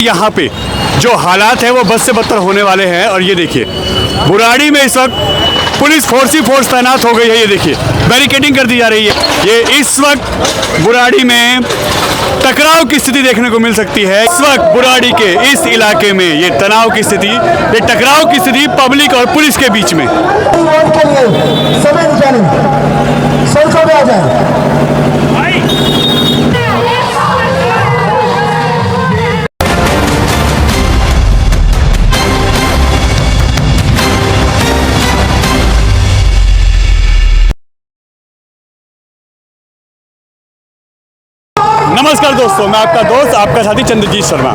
यहाँ पे जो हालात है वो बद से बदतर होने वाले हैं। और ये देखिए बुराड़ी में इस वक्त पुलिस फोर्स तैनात हो गई है। ये देखिए बैरिकेडिंग कर दी जा रही है। ये इस वक्त बुराड़ी में टकराव की स्थिति देखने को मिल सकती है। इस वक्त बुराड़ी के इस इलाके में ये तनाव की स्थिति, ये टकराव की स्थिति पब्लिक और पुलिस के बीच में। सड़कों पे आ जाए। नमस्कार दोस्तों, मैं आपका दोस्त, आपका साथी चंद्रजीत शर्मा।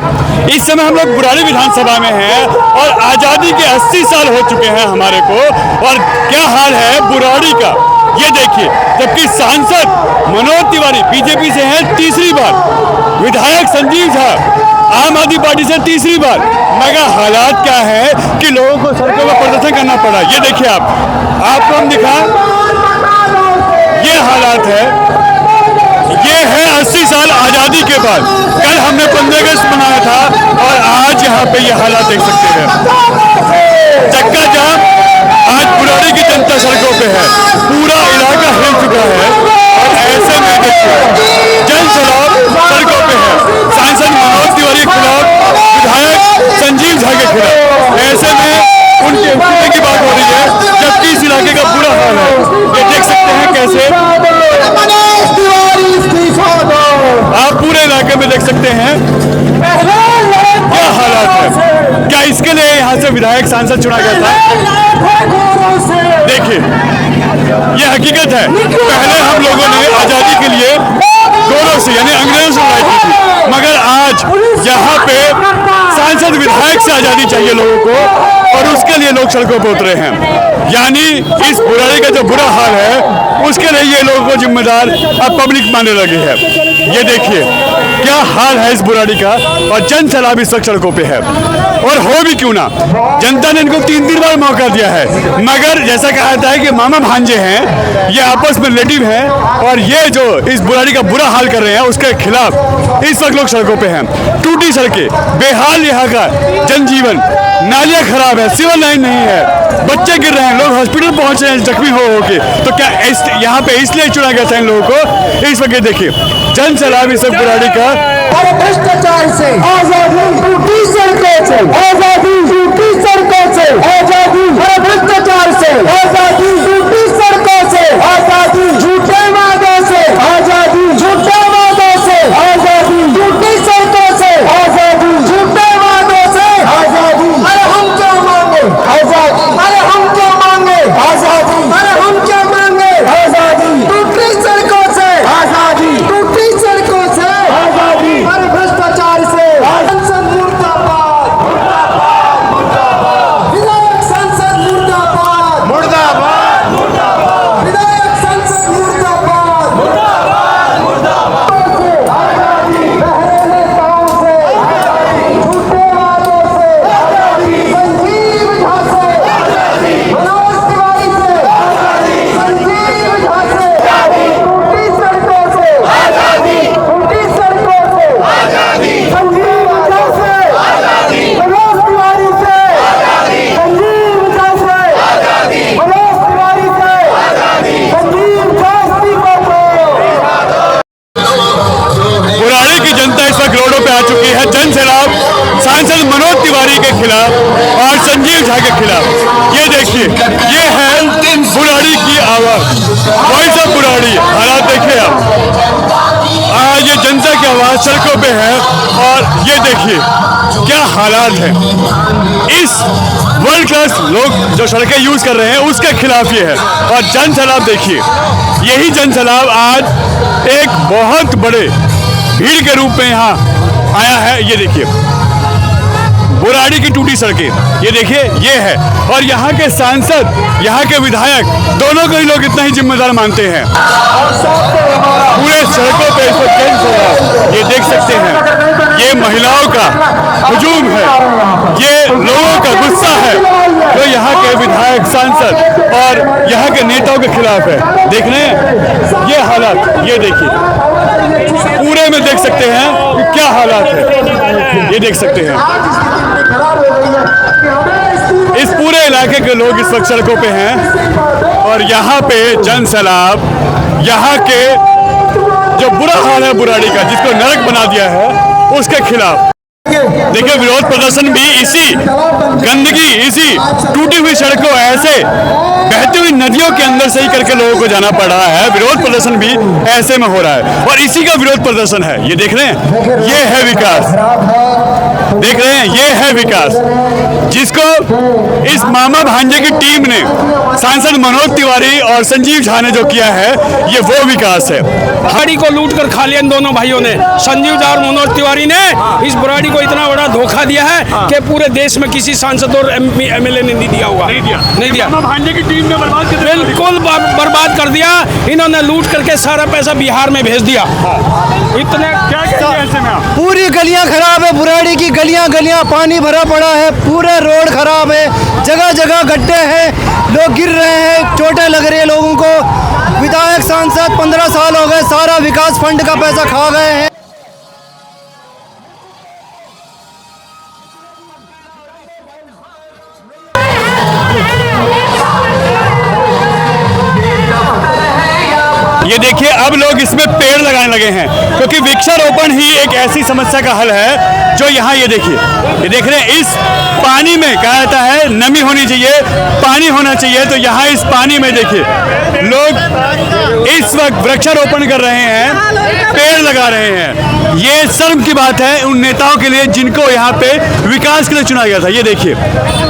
इस समय हम लोग बुराड़ी विधानसभा में हैं और आज़ादी के 80 साल हो चुके हैं हमारे को। और क्या हाल है बुराड़ी का ये देखिए। जबकि सांसद मनोज तिवारी बीजेपी से हैं तीसरी बार, विधायक संजीव झा आम आदमी पार्टी से तीसरी बार, मगर हालात क्या है कि लोगों को सड़कों पर प्रदर्शन करना पड़ा। ये देखिए आपको हम दिखा, ये हालात है। ये है 80 साल आज़ादी के बाद। कल हमने 15 अगस्त मनाया था और आज यहाँ पे ये हालात देख सकते हैं। चक्का जाम, आज बुराड़ी की जनता सड़कों पे है, पूरा इलाका हिल चुका है। और ऐसे में देखिए जन सैलाब सड़कों पे है, सांसद मनोज तिवारी के खिलाफ, विधायक संजीव झा के खिलाफ। ऐसे में उनके इस्तीफे की बात हो रही है, जबकि इस इलाके का बुरा हाल है। ये देख सकते हैं कैसे आप पूरे इलाके में देख सकते हैं क्या हालात है। क्या इसके लिए यहाँ से विधायक सांसद चुना गया था? देखिए ये हकीकत है। पहले हम लोगों ने आज़ादी के लिए गौरव से यानी अंग्रेजों से लड़ाई की थी, मगर आज यहाँ पे सांसद विधायक से आज़ादी चाहिए लोगों को और उसके लिए लोग सड़कों पर उतरे हैं। यानी इस बुराड़ी का जो बुरा हाल है उसके लिए ये लोगों को जिम्मेदार अब पब्लिक मानने लगी है। ये देखिए क्या हाल है इस बुराड़ी का और जन सैलाब इस वक्त सड़कों पे है। और हो भी क्यों ना, जनता ने इनको 3 बार मौका दिया है, मगर जैसा कहा जाता है कि मामा भांजे हैं, ये आपस में रिलेटिव हैं और ये जो इस बुराड़ी का बुरा हाल कर रहे हैं उसके खिलाफ इस वक्त लोग सड़कों पे हैं। टूटी सड़कें, बेहाल यहाँ का जनजीवन, नालियाँ खराब है, सिविल लाइन नहीं है, बच्चे गिर रहे हैं, लोग हॉस्पिटल पहुंच रहे हैं जख्मी हो के। तो क्या यहाँ पे इसलिए चुना गया था इन लोगों को? इस वक्त देखिए जन सैलाब इस वक्त बुराड़ी का। भ्रष्टाचार से आजादी, टूटी सड़कों से आजादी, टूटी सड़कों से आजादी, भ्रष्टाचार से आजादी, टूटी सड़कों से आजादी, झूठे वादों से आजादी, झूठे वादों से आजादी, टूटी सड़कों से आजादी, झूठे वादों से आजादी। अरे हम क्या मांगे? आजादी। अरे हम क्या मांगे? आजादी। अरे हम क्या मांगे? आजादी। टूटी सड़कों से आजादी, टूटी सड़कों से आजादी, अरे भ्रष्टाचार से संसद मुर्दाबाद, विधायक संसद मुर्दाबाद, विधायक संसद मुर्दाबाद, आजादी, बहरे नेताओं से झूठे वादों से संजीव झा से, मनोज तिवारी से, संजीव झा से, टूटी सड़कों से टूटी सड़कों से संजीव झा से, मनोज तिवारी से, संजीव झा से, मनोज तिवारी से, संजीव झा इस्तीफा दो। बुराड़ी की जनता इस वक्त रोडों पे आ चुकी है। जन सैलाब सांसद मनोज तिवारी के खिलाफ और संजीव झा के खिलाफ। ये देखिए ये है बुराड़ी की आवाज, वॉइस ऑफ बुराड़ी। हालात देखिए आप, आज ये जनता की आवाज सड़कों पे है और ये देखिए क्या हालात है। इस वर्ल्ड क्लास लोग जो सड़कें यूज कर रहे हैं उसके खिलाफ ये है। और जन सैलाब देखिए, यही जन सैलाब आज एक बहुत बड़े भीड़ के रूप में यहाँ आया है। ये देखिए बुराड़ी की टूटी सड़कें, ये देखिए ये है। और यहाँ के सांसद, यहाँ के विधायक, दोनों को ही लोग इतना ही जिम्मेदार मानते हैं। पूरे सड़कों पे इस वक्त जन सैलाब, ये देख सकते हैं, ये महिलाओं का हुजूम है, ये लोगों का गुस्सा है जो यहाँ के विधायक, सांसद और यहाँ के नेताओं के खिलाफ है। देख रहे हैं ये हालात, ये देखिए पूरे में देख सकते हैं कि क्या हालात है, ये देख सकते हैं। इस पूरे इलाके के लोग इस वक्त सड़कों पे हैं और यहाँ पे जन सैलाब, यहाँ के जो बुरा हाल है बुराड़ी का, जिसको नरक बना दिया है, उसके खिलाफ देखिए विरोध प्रदर्शन भी इसी गंदगी, इसी टूटी हुई सड़कों, ऐसे बहती हुई नदियों के अंदर से ही करके लोगों को जाना पड़ रहा है। विरोध प्रदर्शन भी ऐसे में हो रहा है और इसी का विरोध प्रदर्शन है। ये देख रहे हैं, ये है विकास, देख रहे हैं, ये है विकास जिसको इस मामा भांजे की टीम ने, सांसद मनोज तिवारी और संजीव झा ने जो किया है, ये वो विकास है। बुराड़ी को लूट कर खा लिया इन दोनों भाइयों ने। संजीव झा और मनोज तिवारी ने इस बुराड़ी को इतना बड़ा धोखा दिया है कि पूरे देश में किसी सांसद और एमएलए ने नहीं दिया होगा, नहीं दिया। भांजे की टीम ने बर्बाद कर दिया, बिल्कुल बर्बाद कर दिया। इन्होंने लूट करके सारा पैसा बिहार में भेज दिया। इतने क्या कहेंगे ऐसे में आप? पूरी गलियां खराब है, बुराड़ी की गलियां पानी भरा पड़ा है, पूरे रोड खराब है, जगह जगह गड्ढे हैं, लोग गिर रहे हैं, चोटें लग रही है लोगों को। विधायक सांसद 15 साल हो गए, सारा विकास फंड का पैसा खा गए हैं। ये देखिए अब लोग इसमें पेड़ लगाने लगे हैं क्योंकि वृक्षारोपण ही एक ऐसी समस्या का हल है जो यहाँ, ये देखिए, ये देख रहे हैं, इस पानी में कहा जाता है नमी होनी चाहिए, पानी होना चाहिए, तो यहाँ इस पानी में देखिए लोग इस वक्त वृक्षारोपण कर रहे हैं, पेड़ लगा रहे हैं। ये शर्म की बात है उन नेताओं के लिए जिनको यहाँ पे विकास के लिए चुना गया था। ये देखिए,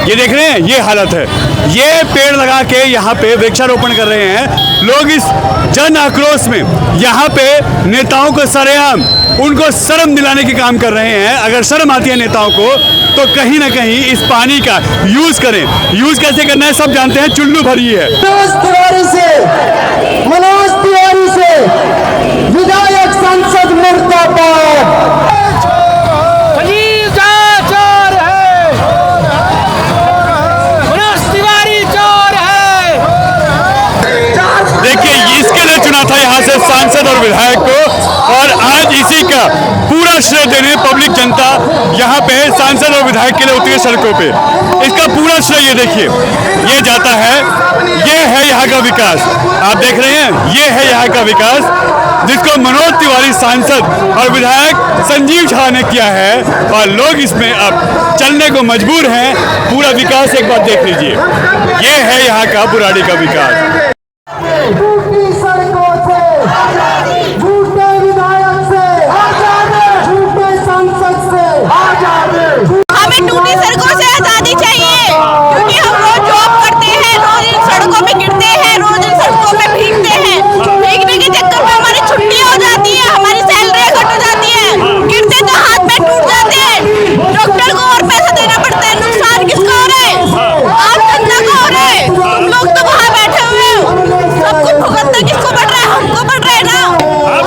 ये देख रहे हैं, ये हालत है, ये पेड़ लगा के यहाँ पे वृक्षारोपण कर रहे हैं लोग। इस जन आक्रोश में यहाँ पे नेताओं को सरेआम उनको शर्म दिलाने के काम कर रहे हैं। अगर शर्म आती है नेताओं को तो कहीं ना कहीं इस पानी का यूज करें। यूज कैसे करना है सब जानते हैं, चुल्लू भरी है। मनोज तिवारी से विधायक सांसद मुर्दाबाद। इसके लिए चुना था यहाँ से सांसद और विधायक को, और आज इसी का पूरा श्रेय देने पब्लिक जनता यहाँ पे सांसद और विधायक के लिए उतरी है सड़कों पे। इसका पूरा श्रेय ये देखिए, ये जाता है, ये है यहाँ का विकास। आप देख रहे हैं, ये है यहाँ का विकास जिसको मनोज तिवारी सांसद और विधायक संजीव झा ने किया है और लोग इसमें अब चलने को मजबूर हैं। पूरा विकास एक बार देख लीजिए, ये है यहाँ का बुराड़ी का विकास। झूठी सड़कों से, झूठे विधायक से, झूठे सांसद से हमें टूटी सड़कों से आजादी चाहिए क्योंकि हम रोज जॉब करते हैं, रोज इन सड़कों में गिरते हैं, रोज इन सड़कों में भीगते हैं। भीगने के चक्कर में हमारी छुट्टी हो जाती है, हमारी सैलरी घट जाती है, गिरते तो हाथ में टूट जाते हैं, डॉक्टर को और पैसा देना पड़ता है। नुकसान किसका हो रहा है? आम जनता को हो रहा है। तुम लोग तो वहाँ बैठे हुए हो, सब कुछ भुगतना किसको पड़ रहा है? हमको पड़ रहा है ना।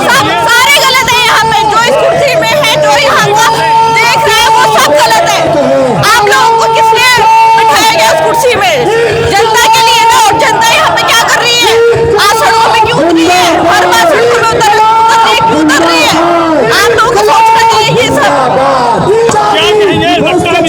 सब सारे गलत है यहाँ पे, जो इस कुर्सी में है, जो यहाँ का देख रहे हैं, वो सब गलत है। आप लोगों को किस लिए बैठाया गया उस कुर्सी में? जनता के लिए ना। और जनता यहाँ पे क्या कर रही है? आज सड़कों में क्यों उतरी है? हर बार सड़कों में उतर रही है। आप लोगों को सोचना चाहिए ये सब। क्या कहेंगे? लगता है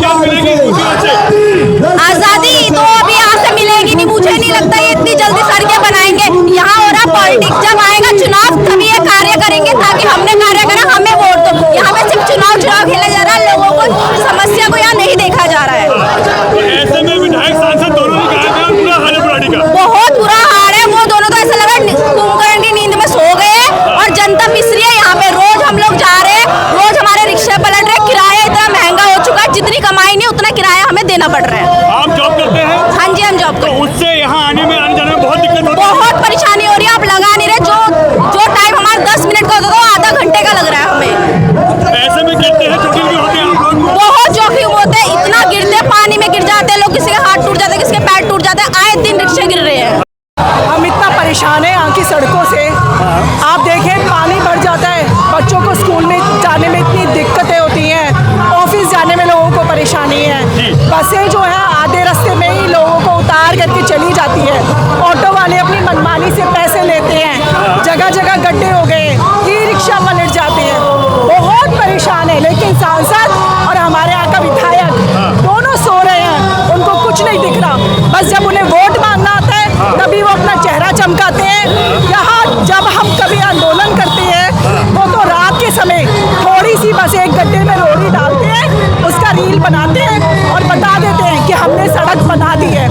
बसें जो है आधे रास्ते में ही लोगों को उतार करके चली जाती है। ऑटो वाले अपनी मनमानी से पैसे लेते हैं, जगह जगह गड्ढे हो गए, ई रिक्शा पलट जाते हैं, बहुत परेशान है। लेकिन सांसद और हमारे यहाँ का विधायक दोनों सो रहे हैं, उनको कुछ नहीं दिख रहा। बस जब उन्हें वोट मांगना आता है तभी वो अपना चेहरा चमकाते हैं। यहाँ जब हम कभी आंदोलन करते हैं वो तो रात के समय थोड़ी सी बस एक गड्ढे में रोड़ी डालते हैं, उसका रील बनाते हैं और बता देते हैं कि हमने सड़क बना दी है।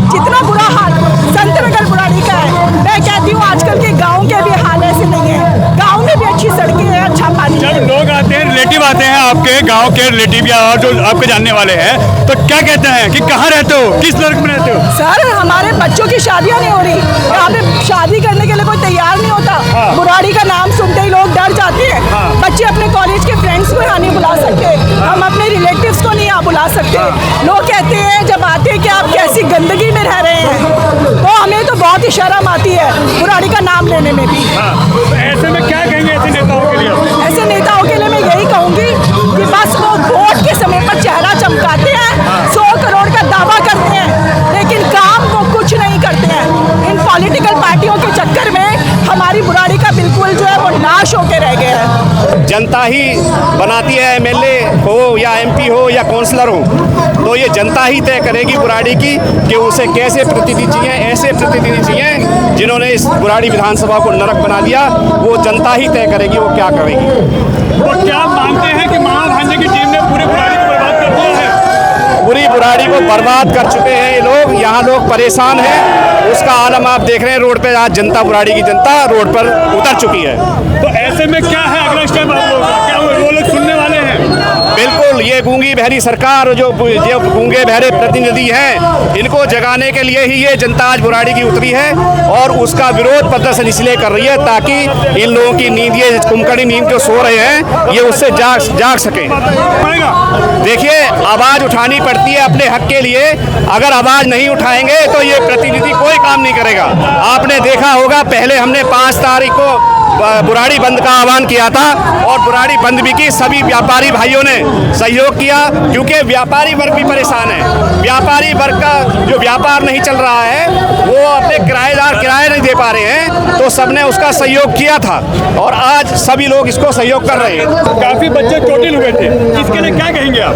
जितना बुरा हाल संत नगर बुराड़ी का है, मैं कहती हूँ आजकल के गाँव के भी हाल ऐसे नहीं है। गाँव में भी अच्छी सड़कें हैं, अच्छा पानी है। जब लोग आते हैं, रिलेटिव आते हैं आपके गांव के रिलेटिव या और जो आपके जानने वाले हैं, तो क्या कहते हैं कि कहाँ रहते हो, किस नर्क में रहते हो? सर हमारे बच्चों की शादियां नहीं हो रही, यहाँ पे शादी करने के लिए कोई तैयार नहीं होता। बुराड़ी का नाम सुनते ही लोग डर जाते हैं। बच्चे अपने कॉलेज के फ्रेंड्स को यहाँ नहीं बुला सकते, हम अपने रिलेटिव्स को नहीं यहाँ बुला सकते। लोग कहते हैं जब आते हैं कि आप कैसी गंदगी में रह रहे हैं, तो हमें तो बहुत ही शर्म आती है बुराड़ी का नाम लेने में भी। तो ऐसे में क्या कहेंगे ऐसे नेताओं के लिए? ऐसे नेताओं के लिए मैं यही कहूँगी कि बस वो वोट के समय पर चेहरा चमकाते हैं, 100 करोड़ का दावा करते हैं, लेकिन काम वो कुछ नहीं करते हैं। इन पॉलिटिकल पार्टियों के चक्कर में हमारी बुराड़ी का बिल्कुल जो है वो नाश होके रह गया है। जनता ही बनाती है, एमएलए हो या एमपी हो या काउंसलर हो, तो ये जनता ही तय करेगी बुराड़ी की कि उसे कैसे प्रतिनिधि चाहिए। ऐसे प्रतिनिधि चाहिए जिन्होंने इस बुराड़ी विधानसभा को नरक बना दिया, वो जनता ही तय करेगी वो क्या करेगी। तो क्या मानते हैं कि महाभांजे की टीम ने पूरे बुराड़ी को बर्बाद कर दिया है? पूरी बुराड़ी को बर्बाद कर चुके हैं ये लोग। यहाँ लोग परेशान हैं, उसका आलम आप देख रहे हैं रोड पे। आज जनता, बुराड़ी की जनता रोड पर उतर चुकी है। तो ऐसे में क्या है अगला स्टेप आप लोगों का? क्या वो लोग सुनने वाले हैं? बिल्कुल, ये गूंगी बहरी सरकार, जो गूंगे बहरे प्रतिनिधि हैं, इनको जगाने के लिए ही ये जनता आज बुराड़ी की उतरी है और उसका विरोध प्रदर्शन इसलिए कर रही है ताकि इन लोगों की नींद, ये कुंभकर्णी नींद जो सो रहे हैं, ये उससे जाग सकें। देखिए, आवाज़ उठानी पड़ती है अपने हक के लिए। अगर आवाज़ नहीं उठाएंगे तो ये प्रतिनिधि कोई काम नहीं करेगा। आपने देखा होगा, पहले हमने 5 तारीख को बुराड़ी बंद का आह्वान किया था और बुराड़ी बंद भी की। सभी व्यापारी भाइयों ने सहयोग किया क्योंकि व्यापारी वर्ग भी परेशान है। व्यापारी वर्ग का जो व्यापार नहीं चल रहा है, वो अपने किराएदार किराए नहीं दे पा रहे हैं, तो सबने उसका सहयोग किया था और आज सभी लोग इसको सहयोग कर रहे हैं। काफी बच्चे चोटिल हुए थे, इसके लिए क्या कहेंगे आप?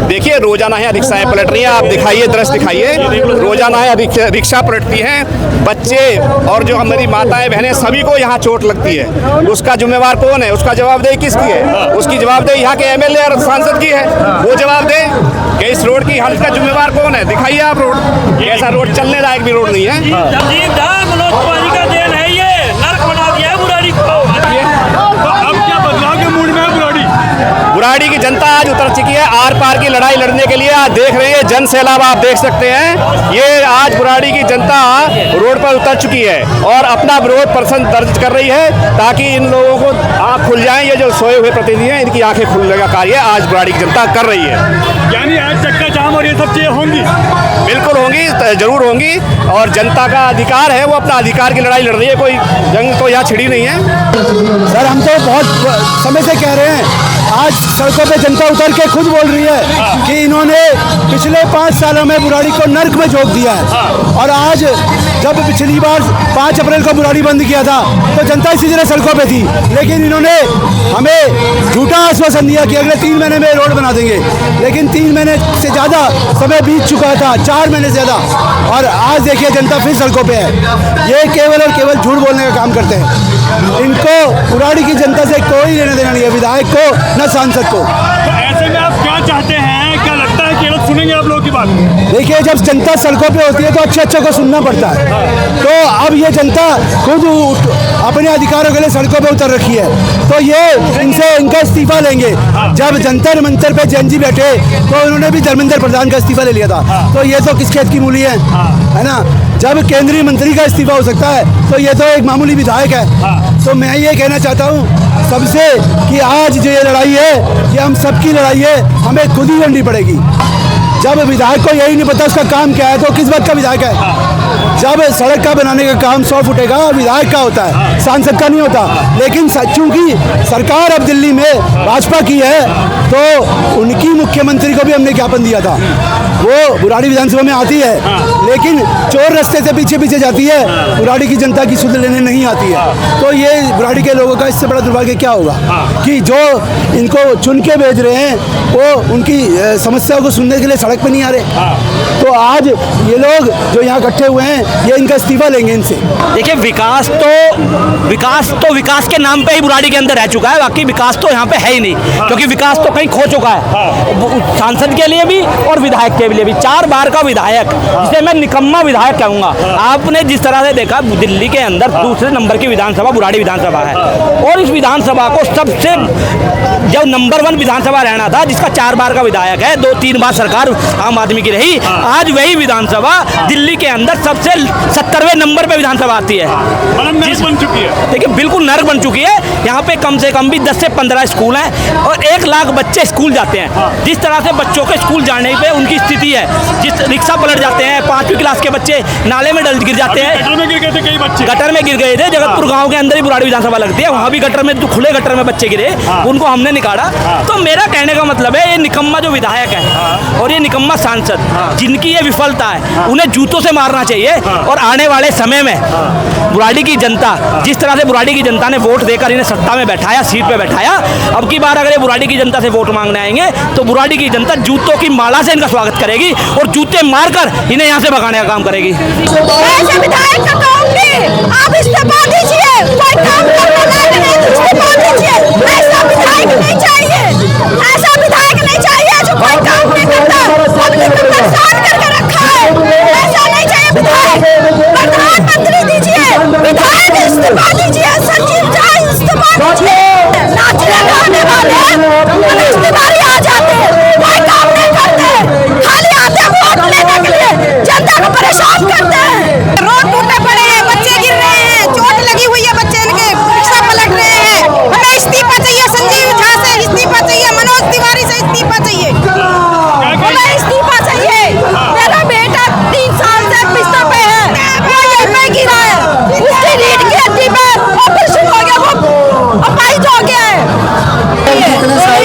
देखिए, रोजाना यहाँ रिक्शाएं पलट रही हैं। आप दिखाइए, दृश्य दिखाइए, रोजाना यहाँ रिक्शा पलटती हैं। बच्चे और जो हमारी माताएं बहनें, सभी को यहाँ चोट लगती है। उसका जिम्मेवार कौन है? उसका जवाबदेही किसकी है? उसकी जवाबदेही यहाँ के एमएलए और सांसद की है। वो जवाब दें कि इस रोड की हालत का जिम्मेवार कौन है। दिखाइए आप रोड, ऐसा रोड चलने लायक भी रोड नहीं है। मनोज तिवारी का देन है, ये नर्क बना दिया है बुराड़ी को। अब क्या बदलाव के मूड में है बुराड़ी? बुराड़ी की जनता आज उतर चुकी है आर पार की लड़ाई लड़ने के लिए। आज देख रहे हैं जन सैलाब, आप देख सकते हैं। ये आज बुराड़ी की जनता रोड पर उतर चुकी है और अपना विरोध प्रदर्शन दर्ज कर रही है ताकि इन लोगों को आँख खुल जाएं। ये जो सोए हुए प्रतिनिधि हैं, इनकी आंखें खुलने का कार्य आज बुराड़ी की जनता कर रही है। यानी आज चक्का जाम और ये सब चीजें होंगी? बिल्कुल होंगी, जरूर होंगी और जनता का अधिकार है, वो अपना अधिकार की लड़ाई लड़ रही है। कोई जंग तो यहाँ छिड़ी नहीं है। सर हम तो बहुत समय से कह रहे हैं, आज सड़कों पे जनता उतर के खुद बोल रही है कि इन्होंने पिछले 5 सालों में बुराड़ी को नर्क में झोंक दिया है। और आज जब पिछली बार 5 अप्रैल को बुराड़ी बंद किया था तो जनता इसी तरह सड़कों पे थी, लेकिन इन्होंने हमें झूठा आश्वासन दिया कि अगले 3 महीने में रोड बना देंगे, लेकिन 3 महीने से ज़्यादा समय बीत चुका था, 4 महीने से ज़्यादा, और आज देखिए जनता फिर सड़कों पे है। ये केवल और केवल झूठ बोलने का काम करते हैं। इनको बुराड़ी की जनता से कोई लेना देना नहीं है, विधायक को न सांसद को। तो ऐसे में आप क्या चाहते हैं? क्या लगता है कि लोग सुनेंगे आप लोगों की बात? देखिए, जब जनता सड़कों पे होती है तो अच्छे को सुनना पड़ता है। तो अब ये जनता खुद अपने अधिकारों के लिए सड़कों पे उतर रखी है, तो ये इनका इस्तीफा लेंगे। जब जंतर मंतर पे जैन जी बैठे तो उन्होंने भी धर्मेंद्र प्रधान का इस्तीफा ले लिया था, तो ये तो किस खेत की मूली है ना। जब केंद्रीय मंत्री का इस्तीफा हो सकता है तो ये तो एक मामूली विधायक है। तो मैं ये कहना चाहता हूँ सबसे कि आज जो ये लड़ाई है, ये हम सबकी लड़ाई है, हमें खुद ही लड़नी पड़ेगी। जब विधायक को यही नहीं पता उसका काम क्या है तो किस बात का विधायक है। जब सड़क का बनाने का काम 100 फुटेगा विधायक का होता है, सांसद का नहीं होता। लेकिन चूंकि सरकार अब दिल्ली में भाजपा की है तो उनकी मुख्यमंत्री को भी हमने ज्ञापन दिया था। वो बुराड़ी विधानसभा में आती है लेकिन चोर रास्ते से पीछे पीछे जाती है, बुराड़ी की जनता की सुध लेने नहीं आती है। तो ये बुराड़ी के लोगों का इससे बड़ा दुर्भाग्य क्या होगा कि जो इनको चुन के भेज रहे हैं वो उनकी समस्याओं को सुनने के लिए सड़क पे नहीं आ रहे। तो आज ये लोग जो यहाँ इकट्ठे हुए हैं ये इनका इस्तीफा लेंगे इनसे। देखिए विकास के नाम पे ही बुराड़ी के अंदर रह चुका है, बाकी विकास तो यहाँ पे है ही नहीं, क्योंकि विकास तो कहीं खो चुका है। सांसद के लिए भी और विधायक के लिए भी 4 बार का विधायक, जिसे मैं निकम्मा विधायक कहूँगा। आपने जिस तरह से देखा दिल्ली के अंदर दूसरे नंबर की विधानसभा बुराड़ी विधानसभा है, और इस विधानसभा को सबसे जब नंबर 1 विधानसभा रहना था, जिसका 4 बार का विधायक है, 2-3 बार सरकार आम आदमी की रही, आज वही विधानसभा दिल्ली के अंदर सबसे 70वें नंबर पे विधानसभा आती है। बन चुकी है। देखिए बिल्कुल नर्क बन चुकी है। यहाँ पे कम से कम भी 10 से 15 स्कूल हैं और 1 लाख बच्चे स्कूल जाते हैं। जिस तरह से बच्चों के स्कूल जाने पे उनकी स्थिति है, जिस रिक्शा पलट जाते हैं, 5वीं क्लास के बच्चे नाले में गिर जाते हैं। गटर में गिर गए थे कई बच्चे, गटर में गिर गए थे। जगतपुर गांव के अंदर ही बुराड़ी विधानसभा लगती है, वहाँ भी गटर में, खुले गटर में बच्चे गिरे, उनको हमने निकाला। तो मेरा कहने का मतलब है ये निकम्मा जो विधायक है और ये निकम्मा सांसद जिनकी ये विफलता है, उन्हें जूतों से मारना चाहिए। और आने वाले समय में बुराड़ी की जनता, जिस तरह से बुराड़ी की जनता ने वोट देकर इन्हें सत्ता में बैठाया, सीट पे बैठाया, अब की बार अगर ये बुराड़ी की जनता से वोट मांगने आएंगे तो बुराड़ी की जनता जूतों की माला से इनका स्वागत करेगी और जूते मारकर इन्हें यहाँ से भगाने का काम करेगी। ऐसे विधायक का काम नहीं, आप इस्तीफा दीजिए, कोई काम करने लायक नहीं तो इस्तीफा दीजिए। ऐसा विधायक नहीं चाहिए, ऐसा विधायक नहीं चाहिए जो कोई काम नहीं करता, पब्लिक को परेशान करके रखा है। ऐसा नहीं चाहिए विधायक। प्रधानमंत्री दीजिए, विधायक इस्तीफा दीजिए, सचिव चाहे इस्तीफा दीजिए। नाचने गाने वाले इस्तीफा आ जाते हैं, कोई काम नहीं करते, खाली आते वोट लेने के लिए जनता को परेशान करते हैं। रोड टूटे पड़े हैं, बच्चे गिर रहे हैं, चोट लगी हुई है बच्चे इनके, रिक्शा पलट रहे हैं। हमें इस्तीफा चाहिए, संजीव झा से इस्तीफा चाहिए, मनोज तिवारी से इस्तीफा चाहिए, हमें इस्तीफा चाहिए। मेरा बेटा 3 साल से बिस्तर पे है, वो यहीं पे गिरा है, उसकी रीढ़ की हड्डी पे ऑपरेशन हो गया, वो अपाहिज हो गया है।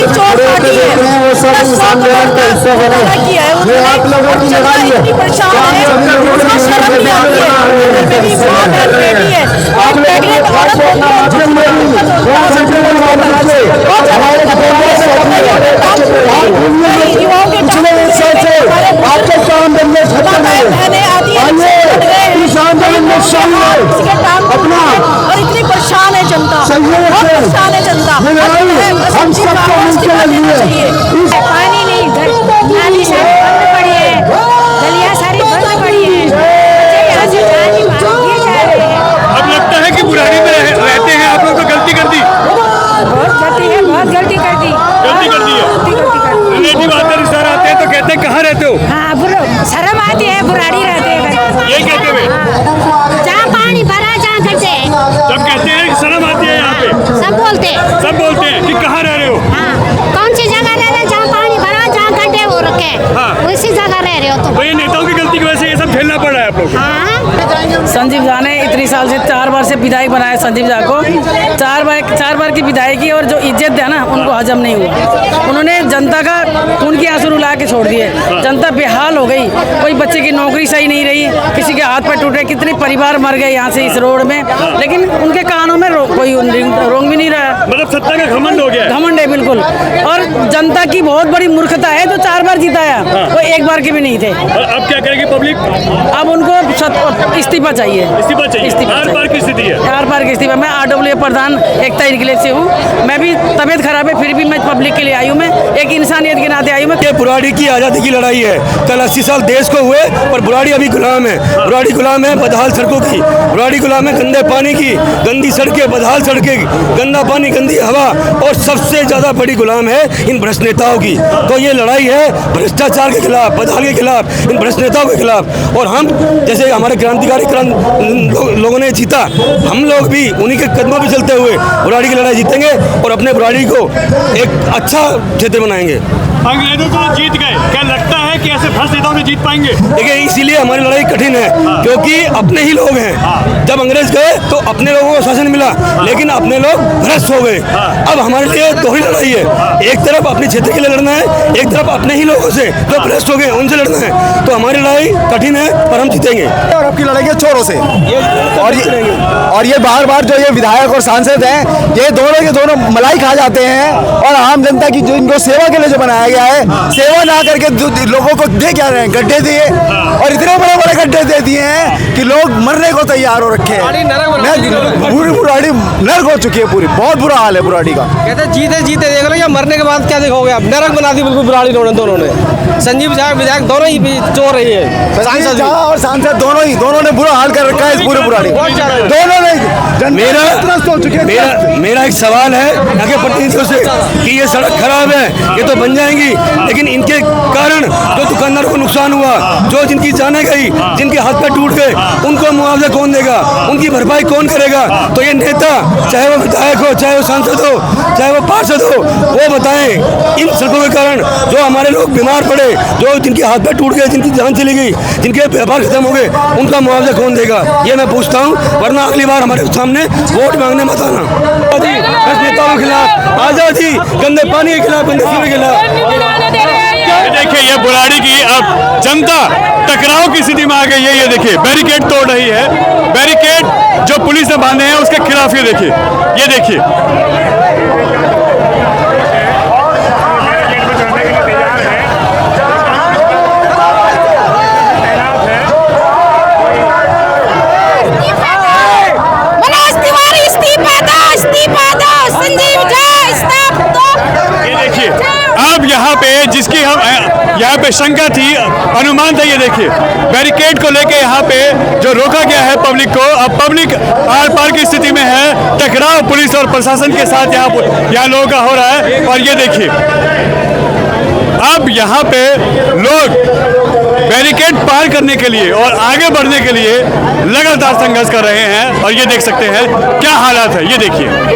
चोट लगी है, वो सब इंसान का हिस्सा बने, ये आप लोगों की लड़ाई है। परेशान है, उसका शर्म नहीं आती है, मेरी बहुत बेटी है, आप प्रेग्नेंट औरत युवाओं के आपके काम बंदे अपना, और इतनी परेशान है जनता, बहुत परेशान है जनता। हम सबको पानी नहीं, नाली सारी बंद पड़ी है, गलियां सारी बंद पड़ी है, बच्चे यहाँ से जा नहीं जा रहे हैं। अब लगता है कि बुराड़ी में रहते हैं आप लोग तो गलती कर दी, बहुत गलती है, बहुत गलती कर दी, गलती कर दी है। रिलेटिव आते रिश्तेदार आते हैं तो कहते हैं कहाँ रहते हो? हाँ, शर्म आती है, बुराड़ी रहते हैं, ये कहते हुए जहाँ पानी भरा जहाँ करते हैं, जब कहते हैं शर्म आती है यहाँ पे, सब बोलते हैं कि कहाँ रह रहे हो? हाँ, कौन सी जगह रह रहे, जहाँ पानी भरा, जहाँ गड्ढे हो रखे, उसी जगह रह रहे हो। तो ये नेताओं की गलती की वजह से ये सब झेलना पड़ रहा है आप लोग को। हाँ, संजीव झा ने इतनी साल से 4 बार से विधायक बनाया संजीव झा को, 4 बार की विधायकी और जो इज्जत है ना उनको हजम नहीं हुआ। उन्होंने जनता का उनके आंसू रुला के छोड़ दिए, जनता बेहाल हो गई। कोई बच्चे की नौकरी सही नहीं रही, किसी के हाथ पैर टूटे, कितने परिवार मर गए यहाँ से इस रोड में, लेकिन उनके कानों में कोई रोंग भी नहीं रहा। मतलब सत्ता का घमंड हो गया, घमंड है बिल्कुल। और जनता की बहुत बड़ी मूर्खता है जो 4 बार जीताया, वो 1 बार के भी नहीं थे। और अब क्या करेगी पब्लिक? अब उनको इस्तीफा चाहिए, हर बार की स्थिति है, हर बार की इस्तीफा। मैं RWA प्रधान एकता इनकलेब से हूँ, मैं भी तबीयत खराब है फिर भी मैं पब्लिक के लिए आई हूँ, मैं एक इंसानियत के नाते आई हूँ। ये बुराड़ी की आज़ादी की लड़ाई है। कल 80 साल देश को हुए और बुराड़ी अभी गुलाम है। बुराड़ी गुलाम है बदहाल सड़कों की, बुराड़ी गुलाम है गंदे पानी की, गंदी सड़कें, बदहाल सड़कें, गंदा पानी, गंदी हवा, और सबसे ज़्यादा बड़ी गुलाम है इन भ्रष्ट नेताओं की। तो ये लड़ाई है भ्रष्टाचार के खिलाफ, बदहाल के खिलाफ, इन भ्रष्ट नेताओं के खिलाफ। और हम जैसे हमारे क्रांतिकारी लोगों ने जीता, हम लोग भी उन्हीं के कदमों पर चलते हुए बुराड़ी की लड़ाई जीतेंगे और अपने बुराड़ी को एक अच्छा क्षेत्र बनाएंगे। अंग्रेजों से जीत गए, क्या लगता है कि ऐसे भ्रष्ट नेताओं से जीत पाएंगे? देखिए इसीलिए हमारी लड़ाई कठिन है, क्योंकि अपने ही लोग हैं। जब अंग्रेज गए तो अपने लोगों को शासन मिला, लेकिन अपने लोग भ्रष्ट हो गए। अब हमारे लिए दोहरी लड़ाई है, एक तरफ अपने क्षेत्र के लिए लड़ना है, एक तरफ अपने ही लोगों से जो भ्रष्ट हो गए उनसे लड़ना है। तो हमारी लड़ाई कठिन है पर हम जीतेंगे। और आपकी लड़ाई है चोरों से, और ये बार बार जो ये विधायक और सांसद हैं, ये दोनों के दोनों मलाई खा जाते हैं। और आम जनता की जो इनको सेवा के लिए जो बनाया गया है, सेवा ना करके लोगों को दे क्या रहे हैं, गड्ढे दिए, और इतने बड़े बड़े गड्ढे दे दिए हैं कि लोग मरने को तैयार हो रखे हैं। पूरी बुराड़ी नरक हो चुकी है, पूरी बहुत बुरा हाल है बुराड़ी का। कहते जीते जीते देख लो, या मरने के बाद क्या देखोगे आप? नरक बना दी बिल्कुल बुराड़ी दोनों ने। संजीव झा विधायक दोनों ही चोर रही है, सांसद और सांसद दोनों ने बुरा हाल कर रखा है इस पूरी बुराड़ी, दोनों ने। मेरा एक सवाल है यहाँ के प्रतिनिधियों से कि ये सड़क खराब है, ये तो बन जाएंगी, लेकिन इनके कारण जो दुकानदारों को नुकसान हुआ, जो जिनकी जाने गई, जिनके हाथ पैर टूट गए, उनको मुआवजा कौन देगा, उनकी भरपाई कौन करेगा? तो ये नेता, चाहे वो विधायक हो, चाहे वो सांसद हो, चाहे वो पार्षद हो, वो बताएं इन सड़कों के कारण जो हमारे लोग बीमार पड़े, जो जिनके हाथ पैर टूट गए, जिनकी जान चली गई, जिनके व्यापार खत्म हो गए, उनका मुआवजा कौन देगा? ये मैं पूछता हूँ, वरना अगली बार हमारे सामने वोट मांगने मत आना। नेताओं के खिलाफ, आजादी, गंदे पानी के खिलाफ, गंदे के खिलाफ। देखिए ये बुराड़ी की अब जनता टकराव की स्थिति में आ गई है। ये देखिए बैरिकेड तोड़ रही है, बैरिकेड जो पुलिस ने बांधे हैं उसके खिलाफ। ये देखिए, ये देखिए अब यहाँ पे जिसकी हम यहाँ पे शंका थी, अनुमान था, ये देखिए बैरिकेड को लेके यहाँ पे जो रोका गया है पब्लिक को, अब पब्लिक आर पार की स्थिति में है। टकराव पुलिस और प्रशासन के साथ यहाँ लोगों का हो रहा है। और ये देखिए अब यहाँ पे लोग बैरिकेड पार करने के लिए और आगे बढ़ने के लिए लगातार संघर्ष कर रहे हैं। और ये देख सकते हैं क्या हालात है, ये देखिए।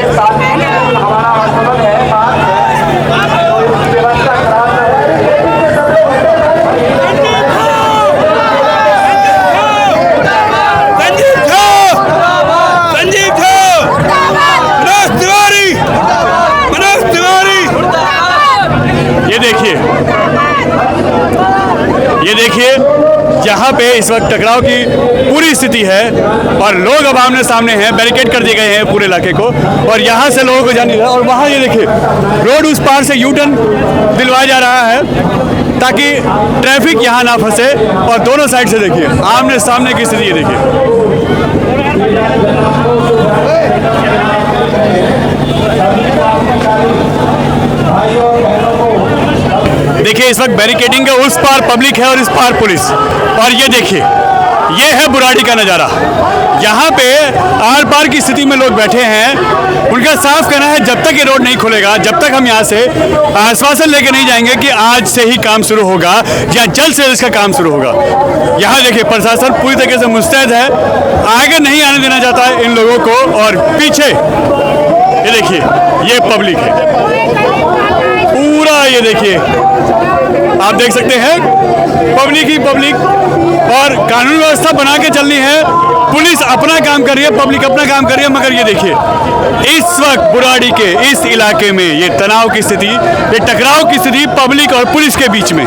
ये देखिए यहाँ पे इस वक्त टकराव की पूरी स्थिति है और लोग अब आमने सामने हैं, बैरिकेड कर दिए गए हैं पूरे इलाके को, और यहाँ से लोगों को जाने। और वहाँ ये देखिए रोड उस पार से यू टर्न दिलवाया जा रहा है ताकि ट्रैफिक यहाँ ना फंसे। और दोनों साइड से देखिए आमने सामने की स्थिति, ये देखिए। देखिए इस वक्त बैरिकेडिंग के उस पार पब्लिक है और इस पार पुलिस। और ये देखिए ये है बुराड़ी का नज़ारा। यहाँ पे आर पार की स्थिति में लोग बैठे हैं। उनका साफ कहना है जब तक ये रोड नहीं खुलेगा, जब तक हम यहाँ से आश्वासन लेके नहीं जाएंगे कि आज से ही काम शुरू होगा या जल्द से जल्द इसका काम शुरू होगा। यहाँ देखिए प्रशासन पूरी तरीके से मुस्तैद है, आगे नहीं आने देना चाहता है इन लोगों को। और पीछे ये देखिए ये पब्लिक है पूरा, ये देखिए आप देख सकते हैं पब्लिक ही पब्लिक। और कानून व्यवस्था बना के चलनी है, पुलिस अपना काम कर रही है, पब्लिक अपना काम कर रही है। मगर ये देखिए इस वक्त बुराड़ी के इस इलाके में ये तनाव की स्थिति, ये टकराव की स्थिति पब्लिक और पुलिस के बीच में।